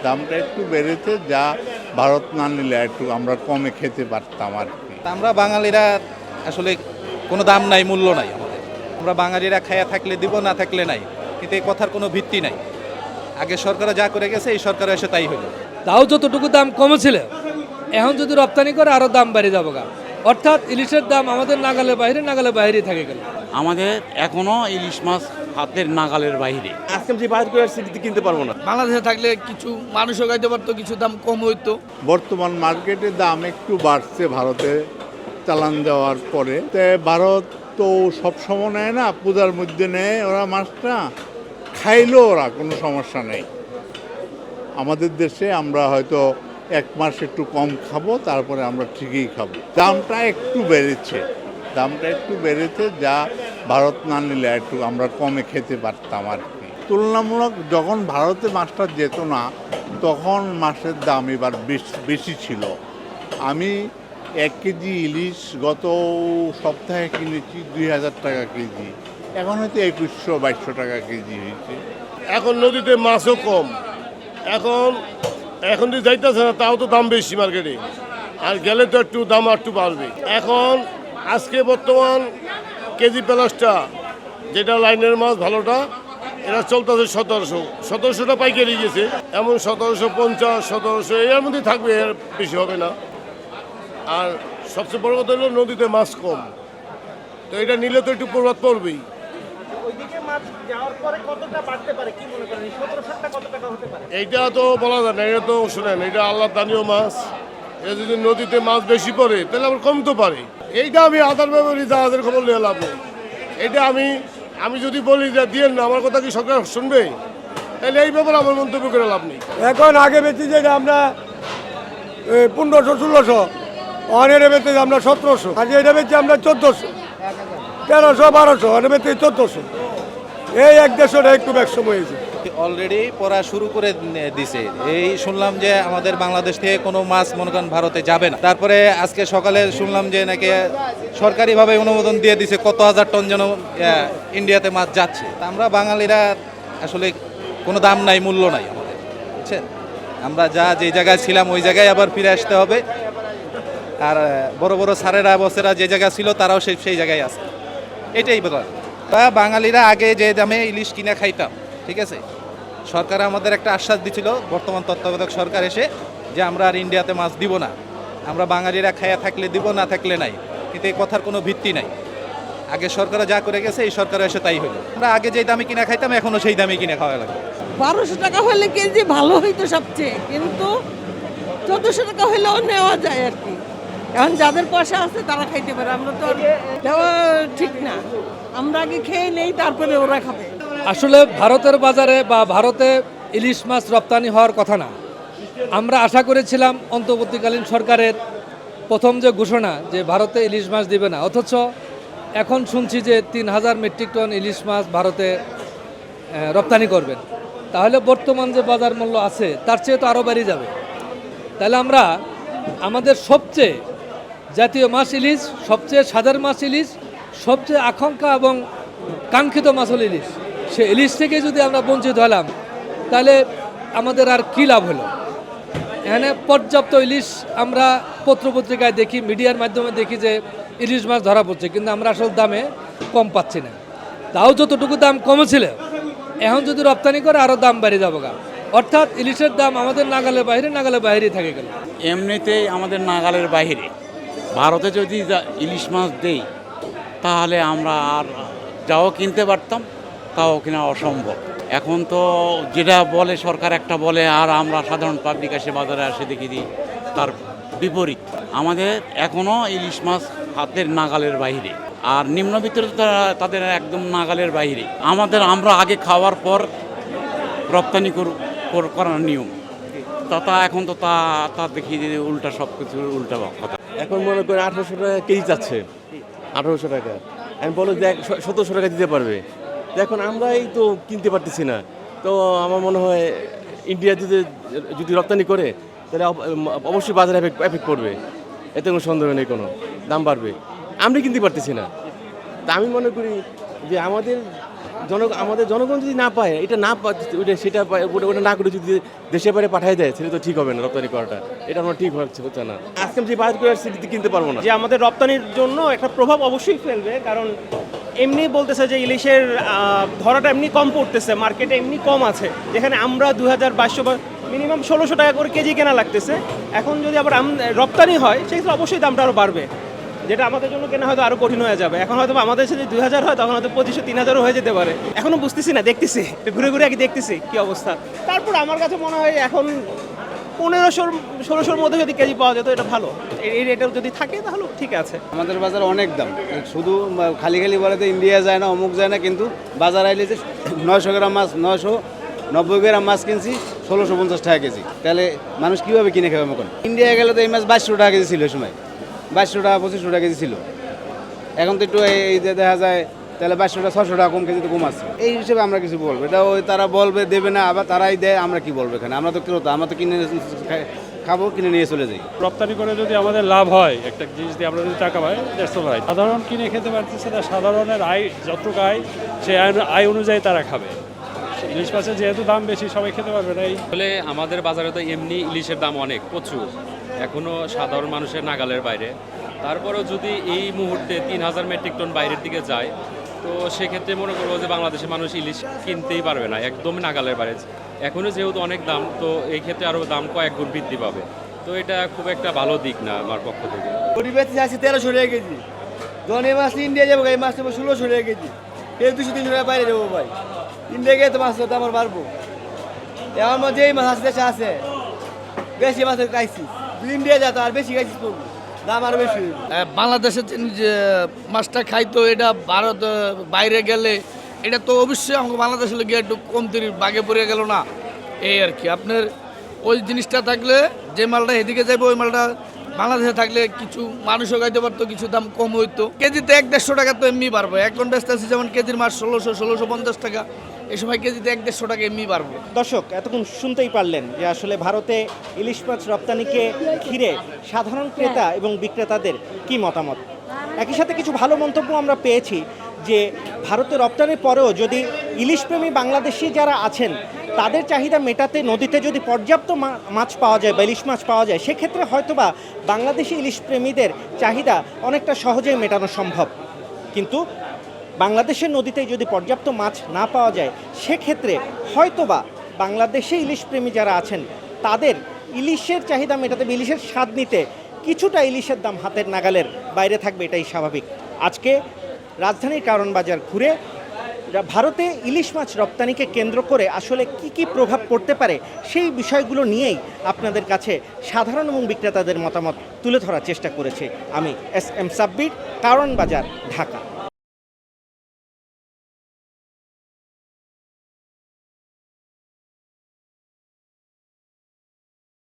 দামটা একটু বেড়েছে, যা ভারত না নিলে একটু আমরা কমে খেতে পারতাম আর কি। আমরা বাঙালিরা আসলে কোনো দাম নাই, মূল্য নাই আমাদের। আমরা বাঙালিরা খায়া থাকলে দিব, না থাকলে নাই, কিন্তু এই কথার কোনো ভিত্তি নাই। আগে সরকার যা করে গেছে, এই সরকার এসে তাই হলো। তাও যতটুকু দাম কমেছিল, এখন যদি রপ্তানি করে আরও দাম বেড়ে যাবে গা। অর্থাৎ ইলিশের দাম আমাদের নাগালের বাইরে থাকে গেল। আমাদের এখনো ইলিশ মাছ হাতের নাগালের বাইরে। আজকে যে বাইরে করে আসছি কিনতে পারবো না। বাংলাদেশে থাকলে কিছু মানুষও খাইতে পারতো, কিছু দাম কম হইতো। বর্তমান মার্কেটে দাম একটু বাড়ছে ভারতে চালান দেওয়ার পরে। ভারত তো সবসময় নেয় না, পূজার মধ্যে নেয় ওরা মাছটা, খাইলেও ওরা কোনো সমস্যা নেই। আমাদের দেশে আমরা হয়তো এক মাস একটু কম খাবো, তারপরে আমরা ঠিকই খাবো। দামটা একটু বেড়েছে, যা ভারত না নিলে একটু আমরা কমে খেতে পারতাম আর কি। তুলনামূলক যখন ভারতে মাছটা যেত না, তখন মাছের দাম এবার বেশি ছিল। আমি 1 কেজি ইলিশ গত সপ্তাহে কিনেছি 2000 টাকা কেজি, এখন হয়তো 2100-2200 টাকা কেজি হয়েছে। এখন নদীতে মাছও কম, এখন যে যাইতেছে না, তাও তো দাম বেশি মার্কেটে, আর গেলে তো একটু দাম একটু বাড়বে। এখন আজকে বর্তমান কেজি প্লাসটা, যেটা লাইনের মাছ ভালোটা, এরা চলতেছে 1700টা পাইকারি গেছে, এমন 1750, 1700 এর মধ্যে থাকবে, এর বেশি হবে না। আর সবচেয়ে বড় কথা হলো নদীতে মাছ কম, তো এটা নিলে তো একটু প্রভাব পড়বেই। এইটা তো বলা যায় না, এটা তো শুনেন, এটা আল্লাহ দানীয় মাছ। এটা যদি নদীতে মাছ বেশি পড়ে তাহলে আবার কমতে পারে। এইটা আমি আধার ব্যাপারে জাহাজের খবর নিয়ে লাভ নেই। এটা আমি যদি বলি যে দিয়েন না, আমার কথা কি সরকার শুনবে? তাহলে এই ব্যাপারে আমার মন্তব্য করে লাভ নেই। এখন আগে বেচি যে আমরা 1500-1600, অনেরে বেচে আমরা 1700, আজ এটা বেচি আমরা 1400, 1300, 1200, অনেক বেচে 1400। এই 1-150 একটু একসময় হয়েছে। অলরেডি পড়া শুরু করে দিছে। এই শুনলাম যে আমাদের বাংলাদেশ থেকে কোনো মাছ মনে করেন ভারতে যাবে না। তারপরে আজকে সকালে শুনলাম যে নাকি সরকারিভাবে অনুমোদন দিয়ে দিছে কত হাজার টন যেন ইন্ডিয়াতে মাছ যাচ্ছে। আমরা বাঙালিরা আসলে কোনো দাম নাই, মূল্য নাই আমাদের, বুঝছেন? আমরা যে জায়গায় ছিলাম ওই জায়গায় আবার ফিরে আসতে হবে। আর বড় বড় স্যারেরা বসেরা যে জায়গায় ছিল, তারাও সেই জায়গায় আছে। এটাই বলার। বাঙালিরা আগে যে দামে ইলিশ কিনে খাইতাম, ঠিক আছে, সরকার আমাদের একটা আশ্বাস দিছিল, বর্তমান তত্ত্বাবধায়ক সরকার এসে, যে আমরা আর ইন্ডিয়াতে মাছ দিব না, আমরা বাঙালিরা খাইয়া থাকলে দিব, না থাকলে নাই, কিন্তু এই কথার কোনো ভিত্তি নাই। আগে সরকার যা করে গেছে, এই সরকার এসে তাই হলো। আমরা আগে যেই দামে কিনে খাইতাম, এখনও সেই দামে কিনে খাওয়া লাগে। 1200 টাকা হলে কেজি ভালো হইতো সবচেয়ে, কিন্তু 1400 টাকা হলেও নেওয়া যায় আর কি। এখন যাদের পয়সা আছে তারা খাইতে পারে, আমরা তো দেওয়া ঠিক না। আমরা আগে খেয়ে নেই, তারপরে ওরা খাবে। আসলে ভারতের বাজারে বা ভারতে ইলিশ মাছ রপ্তানি হওয়ার কথা না। আমরা আশা করেছিলাম অন্তর্বর্তীকালীন সরকারের প্রথম যে ঘোষণা যে ভারতে ইলিশ মাছ দিবে না, অথচ এখন শুনছি যে 3000 মেট্রিক টন ইলিশ মাছ ভারতে রপ্তানি করবেন। তাহলে বর্তমান যে বাজার মূল্য আছে তার চেয়ে তো আরও বেড়ে যাবে। তাহলে আমরা আমাদের সবচেয়ে জাতীয় মাছ ইলিশ, সবচেয়ে স্বাদের মাছ ইলিশ, সবচেয়ে আকাঙ্ক্ষা এবং কাঙ্ক্ষিত মাছ হল ইলিশ, সে ইলিশ থেকে যদি আমরা বঞ্চিত হলাম, তাহলে আমাদের আর কী লাভ হলো? এখানে পর্যাপ্ত ইলিশ আমরা পত্রপত্রিকায় দেখি, মিডিয়ার মাধ্যমে দেখি যে ইলিশ মাছ ধরা পড়ছে, কিন্তু আমরা আসল দামে কম পাচ্ছি না। তাও যতটুকু দাম কমেছিল, এখন যদি রপ্তানি করে আরও দাম বেড়ে যাবে গা। অর্থাৎ ইলিশের দাম আমাদের নাগালের বাইরেই থাকে গেল। এমনিতেই আমাদের নাগালের বাইরে। ভারতে যদি ইলিশ মাছ দেই, তাহলে আমরা আর যাও কিনতে পারতাম, তাও কিনা অসম্ভব। এখন তো যেটা বলে সরকার একটা বলে, আর আমরা সাধারণ পাবলিক এসে বাজারে আসে দেখি দিই তার বিপরীত। আমাদের এখনও ইলিশ মাছ হাতের নাগালের বাইরে, আর নিম্নবিত্ত তাদের একদম নাগালের বাইরে। আমরা আগে খাওয়ার পর রপ্তানি করার নিয়ম, তা এখন তো তা দেখি যে উল্টা, সব কিছু উল্টা কথা। এখন মনে করেন 1800 টাকা কেজি যাচ্ছে, 1800 টাকা। আমি বলো যে 1700 টাকা দিতে পারবে, তো এখন আমরাই তো কিনতে পারতেছি না। তো আমার মনে হয় ইন্ডিয়া যদি রপ্তানি করে, তাহলে অবশ্যই বাজারে এফেক্ট পড়বে, এতে কোনো সন্দেহ নেই, কোনো দাম বাড়বে। আমরা কিনতে পারতেছি না। তা আমি মনে করি যে আমাদের আমাদের জনগণ যদি না পায়, এটা না ওটা না করে যদি দেশের বাইরে পাঠিয়ে দেয়, সেটা তো ঠিক হবে না। রপ্তানি করাটা এটা আমার ঠিক হচ্ছে না। আজকে আমি যে বাজার করে আসছি কিনতে পারবো না। যে আমাদের রপ্তানির জন্য একটা প্রভাব অবশ্যই ফেলবে, কারণ এমনি বলতেছে যে ইলিশের ধরাটা এমনি কম পড়তেছে, মার্কেটে এমনি কম আছে, যেখানে আমরা 2200 মিনিমাম 1600 টাকা করে কেজি কেনা লাগতেছে। এখন যদি আবার রপ্তানি হয়, সেক্ষেত্রে অবশ্যই দামটা আরও বাড়বে, যেটা আমাদের জন্য কেনা হয়তো আরও কঠিন হয়ে যাবে। এখন হয়তো আমাদের দেশে যদি 2000 হয়, তখন হয়তো 2500-3000 হয়ে যেতে পারে। এখনও বুঝতেছি না, দেখতেছি ঘুরে ঘুরে আগে দেখতেছি কী অবস্থা। তারপর আমার কাছে মনে হয় এখন 1500-1600 মধ্যে যদি কেজি পাওয়া যেত, এটা ভালো। এই রেটে যদি থাকে তাহলে ঠিক আছে। আমাদের বাজার অনেক দাম, শুধু খালি বলে তো ইন্ডিয়া যায় না, অমুক যায় না, কিন্তু বাজার আইলে যে 900 গ্রাম মাছ, 990 গ্রাম মাছ কিনছি 1650 টাকা কেজি, তাহলে মানুষ কীভাবে কিনে খাবে? এখন ইন্ডিয়া গেলে তো এই মাছ 2200 টাকা কেজি ছিল, এই সময় 2200 টাকা 2500 টাকা কেজি ছিল। এখন তো একটু এই যে দেখা যায়, তাহলে 2200 টাকা 600 টাকা কম, কেজি তো কম আছে। এই হিসেবে আমরা কিছু বলবো, এটা ওই তারা বলবে দেবে না, আবার তারাই দেয়, আমরা কি বলবো এখানে? আমরা তো ক্রেতা, আমরা তো কিনে খাবো, কিনে নিয়ে চলে যাই। রপ্তানি করে যদি আমাদের লাভ হয়, একটা জিনিস দিয়ে আমরা যদি টাকা পাই, দ্যাটস অল রাইট। সাধারণ কিনে খেতে পারতেছে না, সাধারণের আয় যতটুকু আয়, সেই আয় অনুযায়ী তারা খাবে। ইলিশ মাছের যেহেতু দাম বেশি, সবাই খেতে পারবে না। আসলে আমাদের বাজারে তো এমনি ইলিশের দাম অনেক প্রচুর, এখনও সাধারণ মানুষের নাগালের বাইরে। তারপরেও যদি এই মুহূর্তে 3000 মেট্রিক টন বাইরের দিকে যায়, তো সেক্ষেত্রে মনে করবো যে বাংলাদেশের মানুষ ইলিশ কিনতেই পারবে না, একদমই নাগালের বাইরে। এখনও যেহেতু অনেক দাম, তো এই ক্ষেত্রে আরও দাম কয়েক গুণ বৃদ্ধি পাবে। তো এটা খুব একটা ভালো দিক না আমার পক্ষ থেকে। পরিবেশে আছে 1300 টাকা কেজি, যখন এই মাছ ইন্ডিয়া যাবো, এই মাছ নেবো 1600 টাকা কেজি, এই 200-300 টাকা বাইরে যাবো ভাই। ইন্ডিয়া গিয়ে তো মাছ তো আমার বাড়বো। এমন মধ্যে এই মাছ আছে, দেশে আছে বেশি মাছের খাইছি, ইন্ডিয়া যা তো আর বেশি খাইছিস পড়বো, দাম আরও বেশি। বাংলাদেশে যে মাছটা খাইতো, এটা ভারত বাইরে গেলে এটা তো অবশ্যই আমাকে বাংলাদেশে গিয়ে একটু কমতির বাগে পড়ে গেল না, এই আর কি। আপনার ওই জিনিসটা থাকলে, যে মালটা এদিকে যাবে, ওই মালটা বাংলাদেশে থাকলে কিছু মানুষও খাইতে পারতো, কিছু দাম কম হইতো। কেজিতে 100-150 টাকা তো এমনি বাড়বে। এখন ব্যস্ত আছে যেমন কেজির মাছ 1600-1650 টাকা, এই সময় কেজিতে 100-150 টাকা এমনি বাড়বে। দর্শক, এতক্ষণ শুনতেই পারলেন যে আসলে ভারতে ইলিশ মাছ রপ্তানিকে ঘিরে সাধারণ ক্রেতা এবং বিক্রেতাদের কি মতামত। একই সাথে কিছু ভালো মন্তব্য আমরা পেয়েছি যে ভারতে রপ্তানির পরেও যদি ইলিশপ্রেমী বাংলাদেশি যারা আছেন, তাদের চাহিদা মেটাতে নদীতে যদি পর্যাপ্ত মাছ পাওয়া যায় বা ইলিশ মাছ পাওয়া যায়, সেক্ষেত্রে হয়তোবা বাংলাদেশি ইলিশপ্রেমীদের চাহিদা অনেকটা সহজেই মেটানো সম্ভব। কিন্তু বাংলাদেশের নদীতে যদি পর্যাপ্ত মাছ না পাওয়া যায়, সেক্ষেত্রে হয়তোবা বাংলাদেশে ইলিশপ্রেমী যারা আছেন, তাদের ইলিশের চাহিদা মেটাতে, ইলিশের স্বাদ নিতে কিছুটা ইলিশের দাম হাতের নাগালের বাইরে থাকবে, এটাই স্বাভাবিক। আজকে রাজধানীর কারণ বাজার ঘুরে ভারতে ইলিশ মাছ রপ্তানিকে কেন্দ্র করে আসলে কি প্রভাব পড়তে পারে, সেই বিষয়গুলো নিয়েই আপনাদের কাছে সাধারণ এবং বিক্রেতাদের মতামত তুলে ধরার চেষ্টা করেছে আমি, এস এম সাব্বির, কারণ বাজার, ঢাকা।